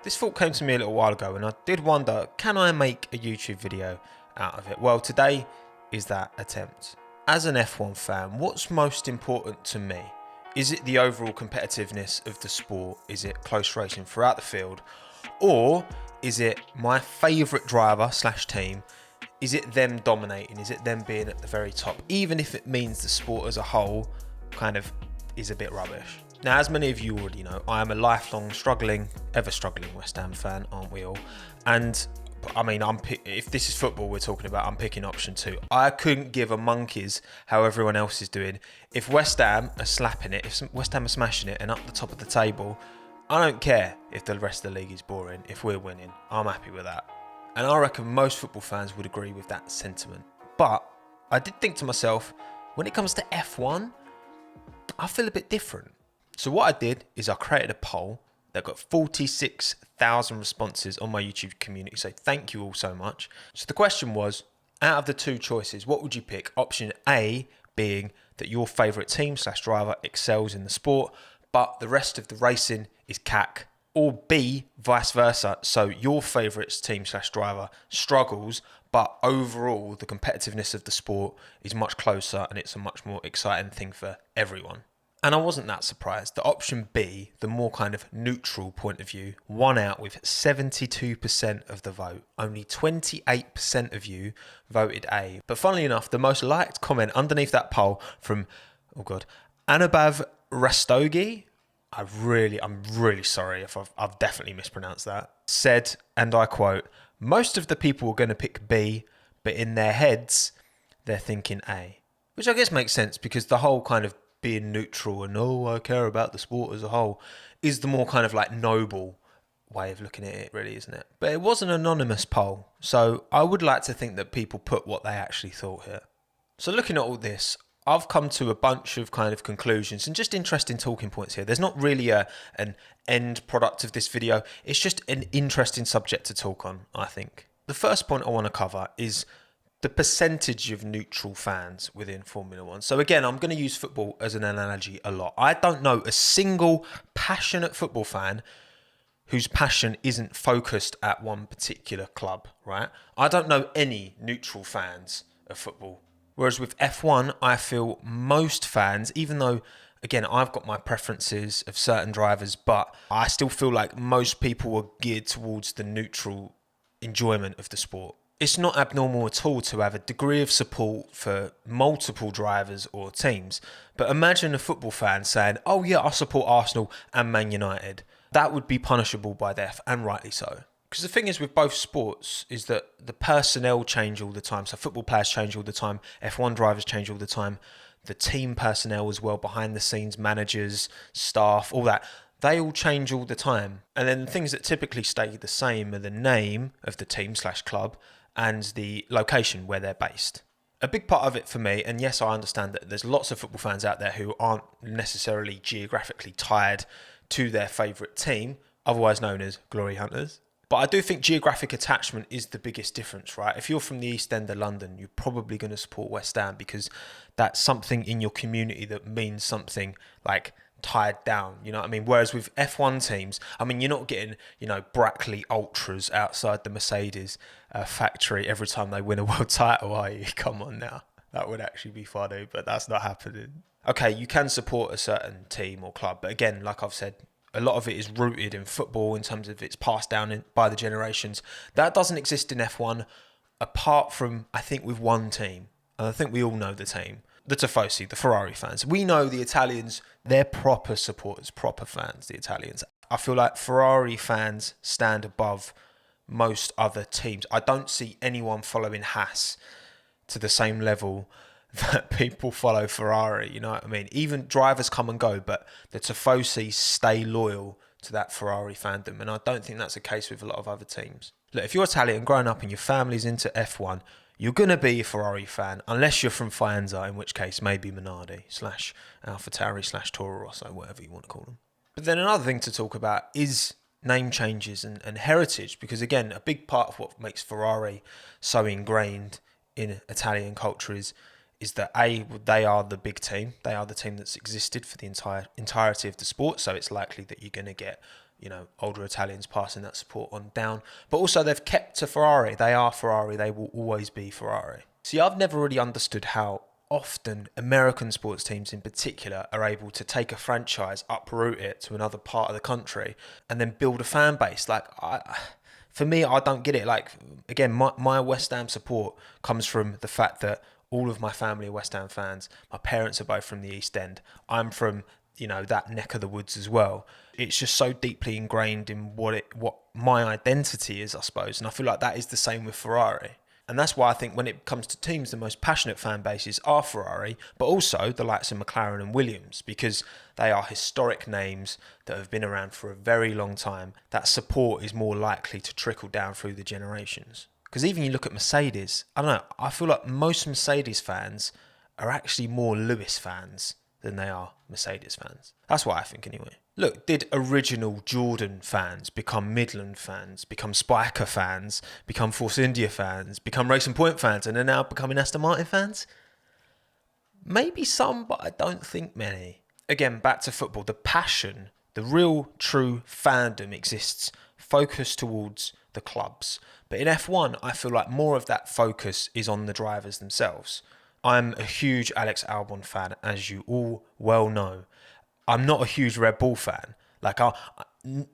This thought came to me a little while ago and I did wonder, can I make a YouTube video out of it? Well, today is that attempt. As an F1 fan, what's most important to me? Is it the overall competitiveness of the sport? Is it close racing throughout the field? Or is it my favourite driver / team? Is it them dominating? Is it them being at the very top? Even if it means the sport as a whole kind of is a bit rubbish. Now, as many of you already know, I am a lifelong ever struggling West Ham fan, aren't we all? And I mean, if this is football we're talking about, I'm picking option 2. I couldn't give a monkey's how everyone else is doing. If West Ham are slapping it, if West Ham are smashing it and up the top of the table, I don't care if the rest of the league is boring. If we're winning, I'm happy with that. And I reckon most football fans would agree with that sentiment. But I did think to myself, when it comes to F1, I feel a bit different. So what I did is I created a poll that got 46,000 responses on my YouTube community. So thank you all so much. So the question was, out of the two choices, what would you pick? Option A being that your favourite team / driver excels in the sport, but the rest of the racing is cack. Or B, vice versa. So your favourite team / driver struggles, but overall the competitiveness of the sport is much closer and it's a much more exciting thing for everyone. And I wasn't that surprised. The option B, the more kind of neutral point of view, won out with 72% of the vote. Only 28% of you voted A. But funnily enough, the most liked comment underneath that poll from, Anabav Rastogi, I'm really sorry if I've definitely mispronounced that, said, and I quote, "Most of the people are going to pick B, but in their heads, they're thinking A." Which I guess makes sense because the whole kind of being neutral and, I care about the sport as a whole is the more kind of like noble way of looking at it, really, isn't it? But it was an anonymous poll, so I would like to think that people put what they actually thought here. So looking at all this, I've come to a bunch of kind of conclusions and just interesting talking points here. There's not really an end product of this video. It's just an interesting subject to talk on, I think. The first point I want to cover is the percentage of neutral fans within Formula One. So again, I'm going to use football as an analogy a lot. I don't know a single passionate football fan whose passion isn't focused at one particular club, right? I don't know any neutral fans of football. Whereas with F1, I feel most fans, even though, again, I've got my preferences of certain drivers, but I still feel like most people are geared towards the neutral enjoyment of the sport. It's not abnormal at all to have a degree of support for multiple drivers or teams. But imagine a football fan saying, "Oh yeah, I support Arsenal and Man United." That would be punishable by death, and rightly so. Because the thing is with both sports is that the personnel change all the time. So football players change all the time. F1 drivers change all the time. The team personnel as well, behind the scenes, managers, staff, all that. They all change all the time. And then the things that typically stay the same are the name of the team / club and the location where they're based. A big part of it for me, and yes, I understand that there's lots of football fans out there who aren't necessarily geographically tied to their favourite team, otherwise known as glory hunters. But I do think geographic attachment is the biggest difference, right? If you're from the East End of London, you're probably going to support West Ham because that's something in your community that means something like tied down, you know what I mean? Whereas with F1 teams, I mean, you're not getting, Brackley Ultras outside the Mercedes factory every time they win a world title, are you? Come on now. That would actually be funny, but that's not happening. Okay, you can support a certain team or club, but again, like I've said, a lot of it is rooted in football in terms of it's passed down by the generations. That doesn't exist in F1 apart from, I think, with one team. And I think we all know the team. The Tifosi, the Ferrari fans. We know the Italians, they're proper supporters, proper fans, the Italians. I feel like Ferrari fans stand above most other teams. I don't see anyone following Haas to the same level that people follow Ferrari, you know what I mean? Even drivers come and go, but the Tifosi stay loyal to that Ferrari fandom, and I don't think that's the case with a lot of other teams. Look, if you're Italian, growing up and your family's into F1, you're going to be a Ferrari fan, unless you're from Faenza, in which case maybe Minardi / AlphaTauri / Toro Rosso, whatever you want to call them. But then another thing to talk about is name changes and heritage, because again, a big part of what makes Ferrari so ingrained in Italian culture is that they are the big team. They are the team that's existed for the entirety of the sport, so it's likely that you're going to get older Italians passing that support on down. But also they've kept to Ferrari. They are Ferrari. They will always be Ferrari. See, I've never really understood how often American sports teams in particular are able to take a franchise, uproot it to another part of the country, and then build a fan base. For me, I don't get it. Again, my West Ham support comes from the fact that all of my family are West Ham fans. My parents are both from the East End. I'm from, that neck of the woods as well. It's just so deeply ingrained in what my identity is, I suppose. And I feel like that is the same with Ferrari. And that's why I think when it comes to teams, the most passionate fan bases are Ferrari, but also the likes of McLaren and Williams, because they are historic names that have been around for a very long time. That support is more likely to trickle down through the generations. Because even you look at Mercedes, I don't know, I feel like most Mercedes fans are actually more Lewis fans than they are Mercedes fans. That's what I think anyway. Look, did original Jordan fans become Midland fans, become Spiker fans, become Force India fans, become Racing Point fans, and are now becoming Aston Martin fans? Maybe some, but I don't think many. Again, back to football. The passion, the real true fandom exists, focused towards the clubs. But in F1, I feel like more of that focus is on the drivers themselves. I'm a huge Alex Albon fan, as you all well know. I'm not a huge Red Bull fan.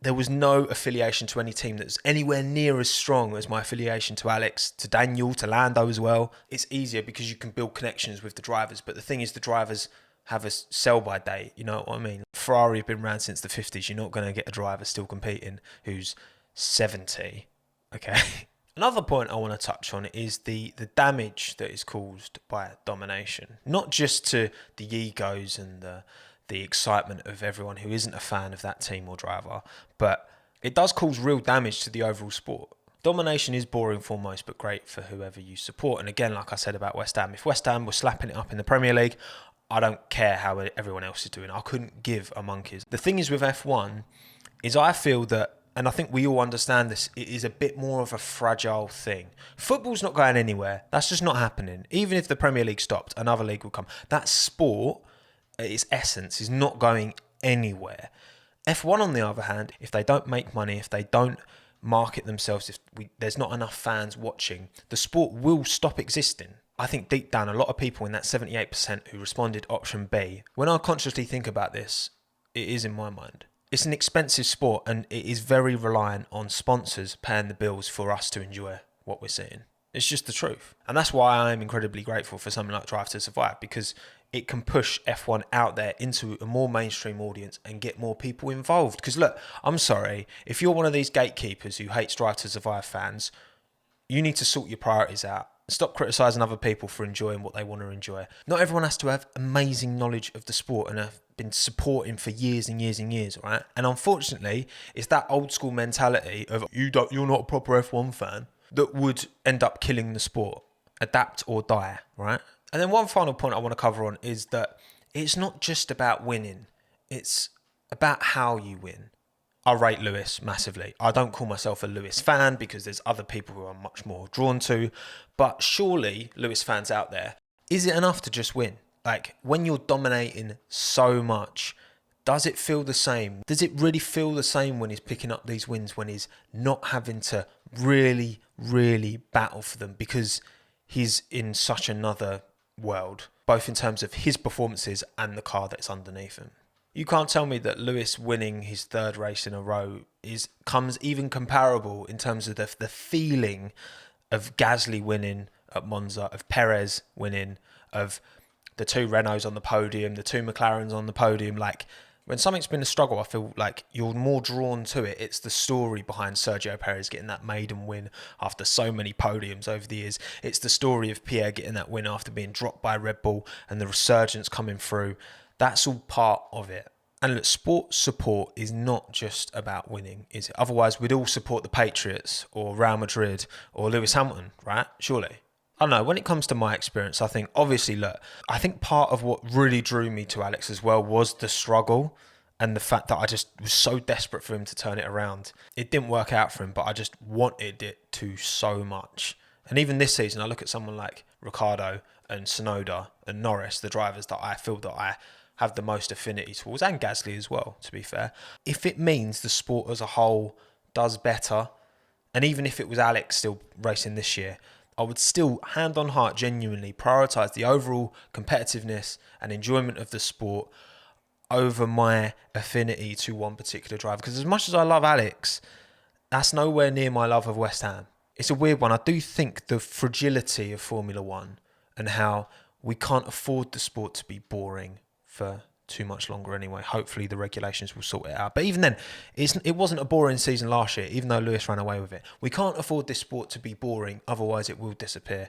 There was no affiliation to any team that's anywhere near as strong as my affiliation to Alex, to Daniel, to Lando as well. It's easier because you can build connections with the drivers. But the thing is, the drivers have a sell-by date. You know what I mean? Ferrari have been around since the 50s. You're not going to get a driver still competing who's 70. Okay. Another point I want to touch on is the damage that is caused by domination. Not just to the egos and the excitement of everyone who isn't a fan of that team or driver, but it does cause real damage to the overall sport. Domination is boring for most, but great for whoever you support. And again, like I said about West Ham, if West Ham were slapping it up in the Premier League, I don't care how everyone else is doing. I couldn't give a monkey's. The thing is with F1 is I feel that, and I think we all understand this, it is a bit more of a fragile thing. Football's not going anywhere. That's just not happening. Even if the Premier League stopped, another league will come. That sport, its essence, is not going anywhere. F1, on the other hand, if they don't make money, if they don't market themselves, if there's not enough fans watching, the sport will stop existing. I think deep down, a lot of people in that 78% who responded option B, when I consciously think about this, it is in my mind. It's an expensive sport and it is very reliant on sponsors paying the bills for us to enjoy what we're seeing. It's just the truth. And that's why I'm incredibly grateful for something like Drive to Survive, because it can push F1 out there into a more mainstream audience and get more people involved. Because look, I'm sorry, if you're one of these gatekeepers who hates Drive to Survive fans, you need to sort your priorities out. Stop criticising other people for enjoying what they want to enjoy. Not everyone has to have amazing knowledge of the sport and have been supporting for years and years and years, right? And unfortunately, it's that old school mentality of you're not a proper F1 fan that would end up killing the sport. Adapt or die, right? And then one final point I want to cover on is that it's not just about winning. It's about how you win. I rate Lewis massively. I don't call myself a Lewis fan because there's other people who I'm much more drawn to. But surely, Lewis fans out there, is it enough to just win? Like, when you're dominating so much, does it feel the same? Does it really feel the same when he's picking up these wins, when he's not having to really, really battle for them because he's in such another world, both in terms of his performances and the car that's underneath him? You can't tell me that Lewis winning his third race in a row comes even comparable in terms of the feeling of Gasly winning at Monza, of Perez winning, of the two Renaults on the podium, the two McLarens on the podium. Like, when something's been a struggle, I feel like you're more drawn to it. It's the story behind Sergio Perez getting that maiden win after so many podiums over the years. It's the story of Pierre getting that win after being dropped by Red Bull and the resurgence coming through. That's all part of it. And look, sport support is not just about winning, is it? Otherwise, we'd all support the Patriots or Real Madrid or Lewis Hamilton, right? Surely. I don't know, when it comes to my experience, I think, obviously, look, I think part of what really drew me to Alex as well was the struggle and the fact that I just was so desperate for him to turn it around. It didn't work out for him, but I just wanted it to so much. And even this season, I look at someone like Ricciardo and Tsunoda and Norris, the drivers that I feel that I have the most affinity towards, and Gasly as well, to be fair. If it means the sport as a whole does better, and even if it was Alex still racing this year, I would still, hand on heart, genuinely prioritise the overall competitiveness and enjoyment of the sport over my affinity to one particular driver. Because as much as I love Alex, that's nowhere near my love of West Ham. It's a weird one. I do think the fragility of Formula One and how we can't afford the sport to be boring for too much longer anyway. Hopefully the regulations will sort it out. But even then, it wasn't a boring season last year, even though Lewis ran away with it. We can't afford this sport to be boring, otherwise it will disappear.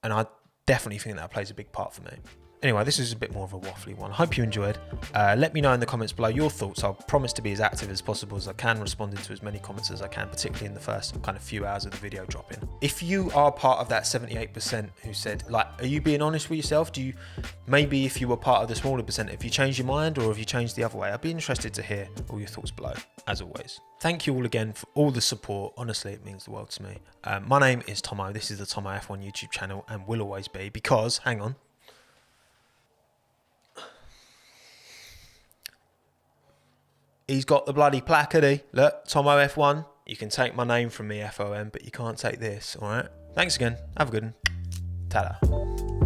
And I definitely think that plays a big part for me. Anyway, this is a bit more of a waffly one. I hope you enjoyed. Let me know in the comments below your thoughts. I'll promise to be as active as possible as I can, responding to as many comments as I can, particularly in the first kind of few hours of the video dropping. If you are part of that 78% who said, like, are you being honest with yourself? Maybe if you were part of the smaller percent, have you changed your mind or have you changed the other way? I'd be interested to hear all your thoughts below, as always. Thank you all again for all the support. Honestly, it means the world to me. My name is Tommo. This is the Tommo F1 YouTube channel and will always be, because, hang on. He's got the bloody placard. Look, Tommo F1. You can take my name from me, FOM, but you can't take this, all right? Thanks again. Have a good one. Ta-da.